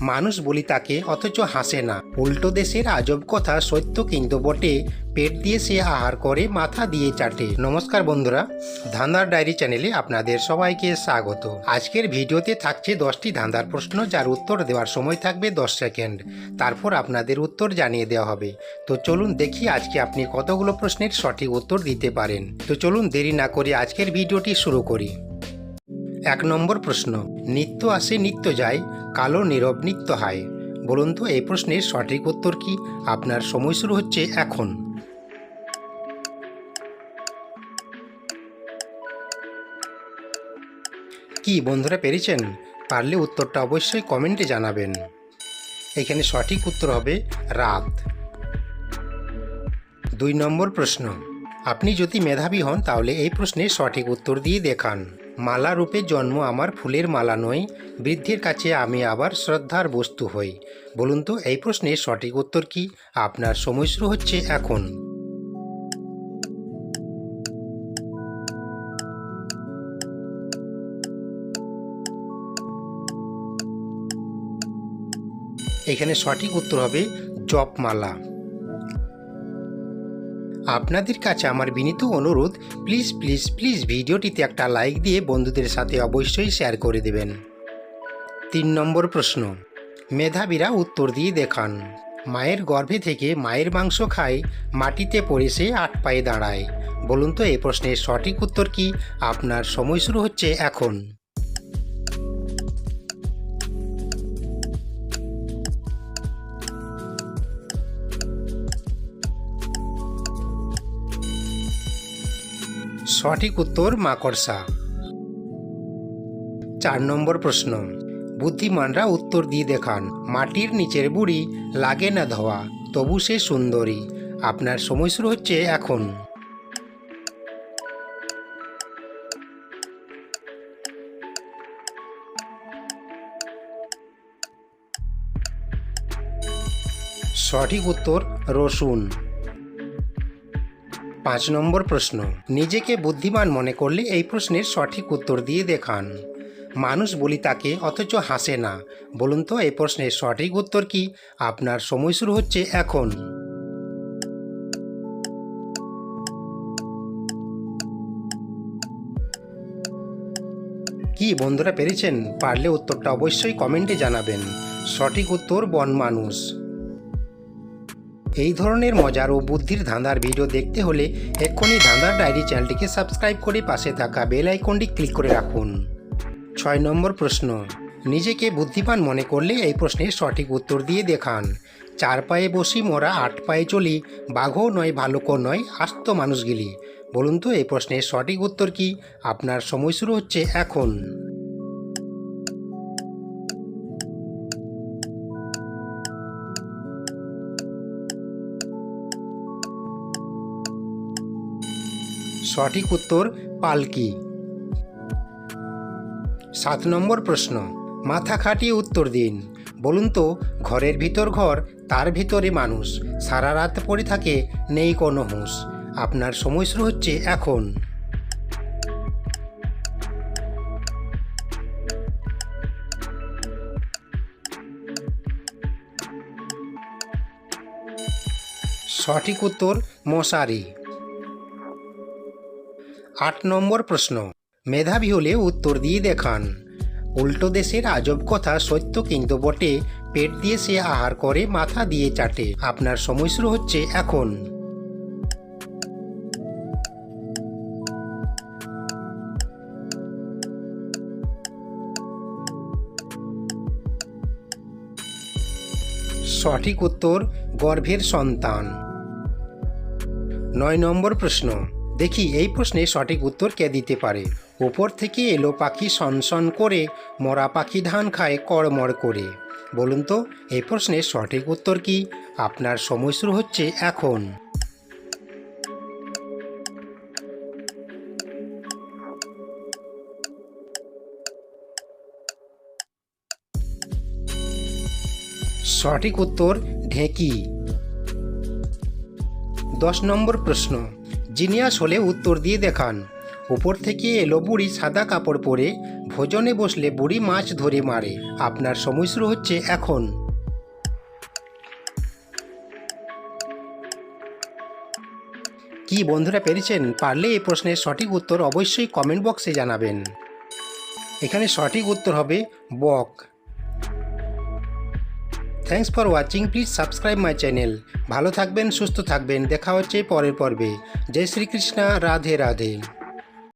মানুষ বলি তাকে অথচ হাসে না, উল্টো দেশের আজব কথা সত্য কিন্তু বটে, পেট দিয়ে সে আহার করে মাথা দিয়ে চাটে। নমস্কার বন্ধুরা, ধাঁধার ডায়েরি চ্যানেলে আপনাদের সবাইকে স্বাগত। আজকের ভিডিওতে থাকছে 10টি ধাঁধার প্রশ্ন, যার উত্তর দেওয়ার সময় থাকবে 10 সেকেন্ড। তারপর আপনাদের উত্তর জানিয়ে দেওয়া হবে। তো চলুন দেখি আজকে আপনি কতগুলো প্রশ্নের সঠিক উত্তর দিতে পারেন। তো চলুন দেরি না করে আজকের ভিডিওটি শুরু করি। 1 নম্বর প্রশ্ন, নিত্য আসে নিত্য যায়, কালো নীরব নিত্য হায়। বলুন তো এই প্রশ্নের সঠিক উত্তর কি? আপনার সময় শুরু হচ্ছে এখন। কি বন্ধুরা পেরেছেন? পারলে উত্তরটা অবশ্যই কমেন্টে জানাবেন। এখানে সঠিক উত্তর হবে রাত। 2 নম্বর প্রশ্ন, আপনি যদি মেধাবী হন তাহলে এই প্রশ্নের সঠিক উত্তর দিয়ে দেখান। মালা রূপে জন্ম আমার ফুলের মালা নয়, বৃদ্ধের কাছে আমি আবার শ্রদ্ধার বস্তু হই। বলুন তো এই প্রশ্নের সঠিক উত্তর কি? আপনার সময় শুরু হচ্ছে এখন। এখানে সঠিক উত্তর হবে জপমালা। আপনাদের কাছে আমার বিনীত অনুরোধ, প্লিজ প্লিজ প্লিজ ভিডিওটিতে একটা লাইক দিয়ে বন্ধুদের সাথে অবশ্যই শেয়ার করে দেবেন। 3 নম্বর প্রশ্ন, মেধাবীরা উত্তর দিয়ে দেখান। মায়ের গর্ভে থেকে মায়ের মাংস খায়, মাটিতে পড়ে সে 8 পায়ে দাঁড়ায়। বলুন তো এই প্রশ্নের সঠিক উত্তর কি? আপনার সময় শুরু হচ্ছে এখন। সঠিক উত্তর মাকড়সা। 4 নম্বর প্রশ্ন, বুদ্ধিমানরা উত্তর দিয়ে দেখান। মাটির নিচের বুড়ি, লাগে না ধোয়া, তবু সে সুন্দরী। আপনার সময় শুরু হচ্ছে এখন। সঠিক উত্তর রসুন। 5 নম্বর প্রশ্ন, নিজেকে বুদ্ধিমান মনে করলে এই প্রশ্নের সঠিক উত্তর দিয়ে দেখান। মানুষ বলি তাকে অথচ হাসে না। বলুন তো এই প্রশ্নের সঠিক উত্তর কি? আপনার সময় শুরু হচ্ছে এখন। কি বন্ধুরা পেরেছেন? পারলে উত্তরটা অবশ্যই কমেন্টে জানাবেন। সঠিক উত্তর বনমানুষ। এই ধরনের মজার ও বুদ্ধির ধাঁধার ভিডিও দেখতে হলে এক্ষুনি ধাঁধার ডায়েরি চ্যানেলটিকে সাবস্ক্রাইব করে পাশে থাকা বেল আইকনটি ক্লিক করে রাখুন। 6 নম্বর প্রশ্ন, নিজেকে বুদ্ধিমান মনে করলে এই প্রশ্নের সঠিক উত্তর দিয়ে দেখান। 4 পায়ে বসি মোরা 8 পায়ে চলি, বাঘও নয় ভালুকও নয়, আস্ত মানুষগুলি। বলুন তো এই প্রশ্নের সঠিক উত্তর কি? আপনার সময় শুরু হচ্ছে এখন। সঠিক উত্তর পালকি। 7 নম্বর প্রশ্ন, মাথা খাটিয়ে উত্তর দিন। বলুন তো ঘরের ভিতর ঘর, তার ভিতরে মানুষ, সারা রাত পড়ে থাকে, নেই কোনো হুঁশ। আপনার সময় শুরু হচ্ছে এখন। সঠিক উত্তর মশারি। 8 নম্বর প্রশ্ন, মেধাবী হলে উত্তর দিয়ে দেখান। উল্টো দেশের আজব কথা সত্য কিন্তু বটে, পেট দিয়ে সে আহার করে মাথা দিয়ে চাটে। আপনার সময় শুরু হচ্ছে এখন। সঠিক উত্তর গর্ভের সন্তান। 9 নম্বর প্রশ্ন, দেখি এই প্রশ্নে সঠিক উত্তর কে দিতে পারে। উপর থেকে এলো পাখি সনসন করে, মরা পাখি ধান খায় কড়মড় করে। বলুন তো এই প্রশ্নের সঠিক উত্তর কি? আপনার সময় শুরু হচ্ছে এখন। সঠিক উত্তর ঢেঁকি। 10 নম্বর প্রশ্ন, জিনিয়াস হলে উত্তর দিয়ে দেখান। উপর থেকে এলো বুড়ি সাদা কাপড় পরে, ভোজনে বসলে বুড়ি মাছ ধরে মারে। আপনার সময় শুরু হচ্ছে এখন। কি বন্ধুরা, পেরেছেন? পারলে এই প্রশ্নের সঠিক উত্তর অবশ্যই কমেন্ট বক্সে জানাবেন। এখানে সঠিক উত্তর হবে বক। Thanks for watching, please subscribe my channel. ভালো থাকবেন, সুস্থ থাকবেন, দেখা হচ্ছে পরের পর্বে। জয় শ্রীকৃষ্ণ, রাধে রাধে।